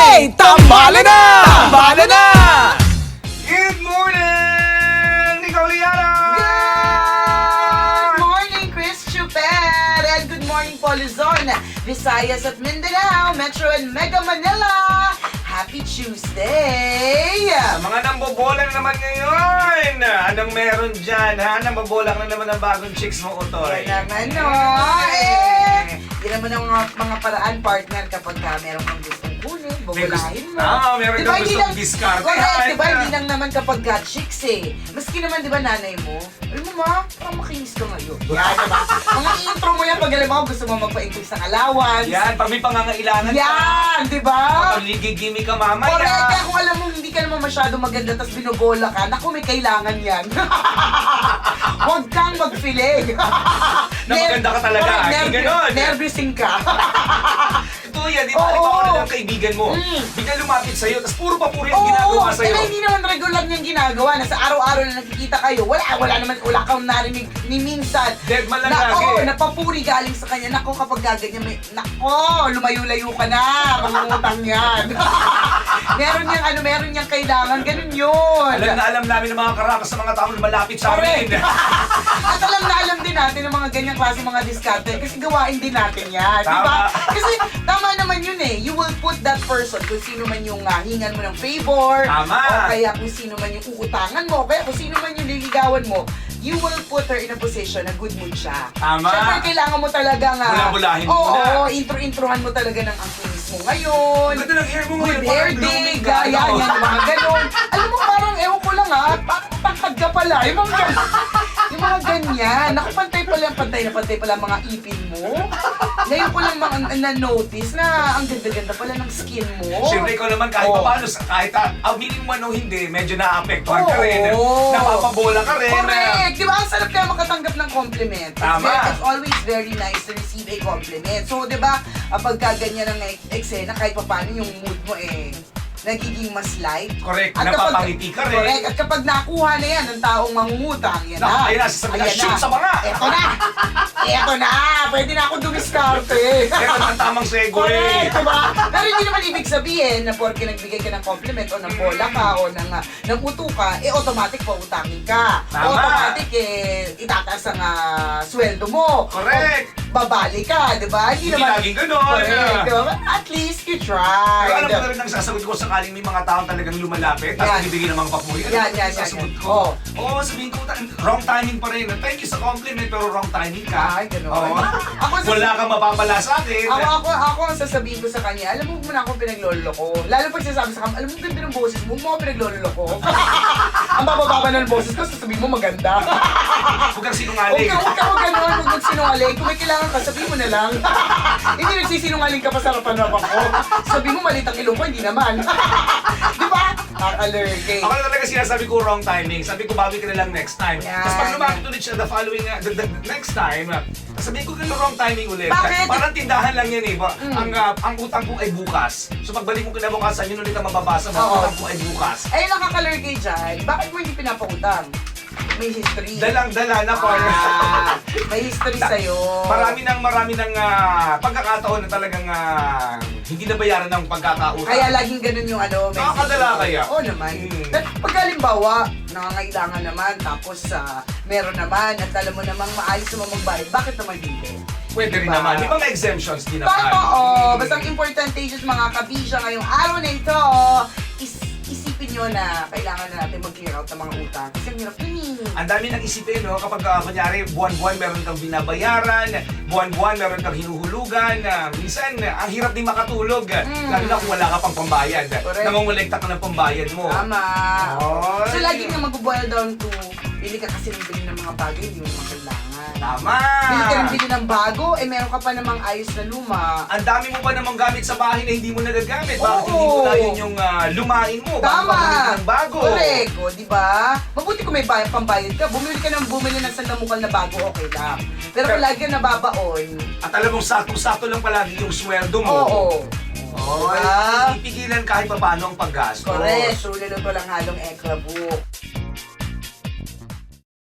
Hey! Tambalan na! Tambalan na! Good morning! Ikaw, Liana! Good morning, Chris Chupet! And good morning po, Luzon, Visayas at Mindanao, Metro and Mega Manila! Happy Tuesday! Sa mga nambobola na naman ngayon, anong meron dyan, ha? Nambobola na naman ang bagong chicks mo, Utoy. Yan naman, no? Yan naman ang mga paraan, partner, kapag meron kang gustong kunin, bubulahin mo. Meron Diba, kang hindi gustong lang- discard. Correct, diba? Hindi lang naman kapag chicks eh. Maski naman, diba, nanay mo, alam mo ma, parang makinis ka ngayon. Yan, diba? Mga intro mo yan, pag alam mo, gusto mo magpa-increase ng allowance. Yan, pag may pangangailangan ka. Yan, diba? Pag ligigimi ka mamaya. Correct, kaya kung alam mo hindi ka naman masyado maganda tapos binobola ka, naku, may kailangan yan. Huwag kang magpilig. Na maganda ka talaga, ganon. Nervousing ka. Ito yan, di ba? Halimbawa na lang kaibigan mo. Bigla lumapit sa'yo, tapos puro papuri ang ginagawa sa'yo. Kaya hindi naman regular niyang ginagawa. Nasa araw-araw na nakikita kayo. Wala kang narinig ni minsan. Dead man lang na, lagi. Oo, napapuri galing sa kanya. Nako, kapag gaganyan may, nako, lumayo-layo ka na. Mga utang yan. meron niyang kailangan. Ganun yun. Alam na alam namin ng mga karakas sa mga taong malapit sa amin. At alam na alam din natin ng mga ganyang klase mga diskarte kasi gawain din natin yan, di ba? Tama. Kasi tama naman yun eh. You will put that person, kung sino man yung hingan mo ng favor, Tama. o kaya kung sino man yung uutangan mo, o kaya kung sino man yung liligawan mo, you will put her in a position na good mood siya. Tama. Siyempre, kailangan mo talaga nga. Bula-bulahin mo na. Oo, intro-introhan mo talaga ng ang kinis mo ngayon. Ang ganda ng hair mo ngayon, Good hair parang day, blooming ka, gaya, no? yan, mga ganon. Alam mo, parang, ewan ko lang ha, tangkad ka pala. Yung mga ganyan. Naku, pantay pala mga ipin mo. Ngayon ko lang na-notice na ang ganda-ganda pala ng skin mo. Siyempre, ikaw naman kahit paano, kahit aminin mo man o hindi, medyo naapektuhan ka rin. Napapabola ka rin. Correct! Di ba? Ang sarap kaya makatanggap ng compliment. Tama. It's always very nice to receive a compliment. So, di ba, pagka ganyan ang eksena, kahit paano yung mood mo nagiging mas light. Correct, At napapangiti ka rin. Correct, at kapag nakuha na yan ng taong mangungutang, yan na. Ayun na, sasabihin na, Ayan shoot na. sa mga! Eto na! Eto na! Pwede na ako dumiskarte. Ito ang tamang segue. Correct, diba? Pero hindi naman ibig sabihin na porke nagbigay ka ng compliment o ng bola ka o ng uto ka, automatic pa utangin ka. Tama. Automatic itataas ang sweldo mo. Correct. O babali ka, di ba? Hindi laging ganon. Correct, diba? At least you try. Pero alam mo na rin ang sasagot ko sakaling may mga taong talagang lumalapit at Yan. bibigyan ng mga papuri. Yan. Sasagot Oo. ko. Oo, sabihin ko, wrong timing pa rin. Thank you sa compliment pero wrong timing ka. Ay, ganon. Oo. Ako sa- Wala kang mapapala sa akin. Ako ang sasabihin ko sa kanya, alam mo muna akong pinaglolo ko. Lalo pag sinasabi sa kanya, alam mo ganda ng boses mo, mo ako pinaglolo ko. Ang bababa ng boses ko, sasabihin mo maganda. Huwag kang sinungaling. Huwag ka gano'n, huwag magsinungaling. Kung may kailangan ka, sabihin mo na lang. Hindi nagsisinungaling ka pa sa harapan ko. Sabihin mo malit ang ilong ko, hindi naman. Di ba? Allergic. Ako na talaga sinasabi ko wrong timing. Sabi ko bawi ka na lang next time. Yan. Tapos pag lumapit ulit siya the following, the next time, sabihin ko ganun wrong timing ulit. Bakit? Parang tindahan lang yan eh. Ang utang ko ay bukas. So pagbalik mo kinabukasan, yun ulit ang mababasa mo. Ang Oo. utang ko ay bukas. Ay, nakaka-allergic dyan. Bakit mo hindi pinapautang? May history. Dalang-dala na po. May history sa'yo. Marami ng pagkakataon na talagang hindi nabayaran ng pagkakautang. Kaya laging ganun yung may Nakakadala kaya? Oo naman. Pag halimbawa, nangangailangan naman, tapos meron naman, at alam mo namang maayos naman magbayad, bakit naman hindi? Pwede rin Diba? naman. Di ba may exemptions din naman? Tama, Basta ang importante is mga kabisya ngayong araw na ito, isipin nyo na kailangan na natin mag-clear out ng mga utang. Kasi ang hirap yun eh. Ang dami nang isipin, no? Kapag kunyari, buwan-buwan meron kang binabayaran, buwan-buwan meron kang hinuhulugan, minsan, ang hirap din makatulog. Lalo na kung wala ka pang pambayad. Correct. Nangongolekta ka ng pambayad mo. Tama. Oy. So lagi nga mag-boil down to, bili ka kasi ng bili ng mga bagay, hindi mo naman kailangan. Tama! Bili ka ng bili ng bago, meron ka pa namang ayos na luma. Ang dami mo pa namang gamit sa bahay na hindi mo nagagamit. Bakit Oo. hindi mo na yun yung lumain mo? Bago ka bumili ng bago. Correct. O, di ba? Mabuti kung may pambayad ka. Bumili ng sandamukal na bago, okay lang. Pero kung lagi ka nababaon, At alam mong saktong-sakto lang palagi yung sweldo mo. oo. Oh, Diba? ipigilan kahit pa paano ang paggasto. Correct. So, luluto lang halong ekra book.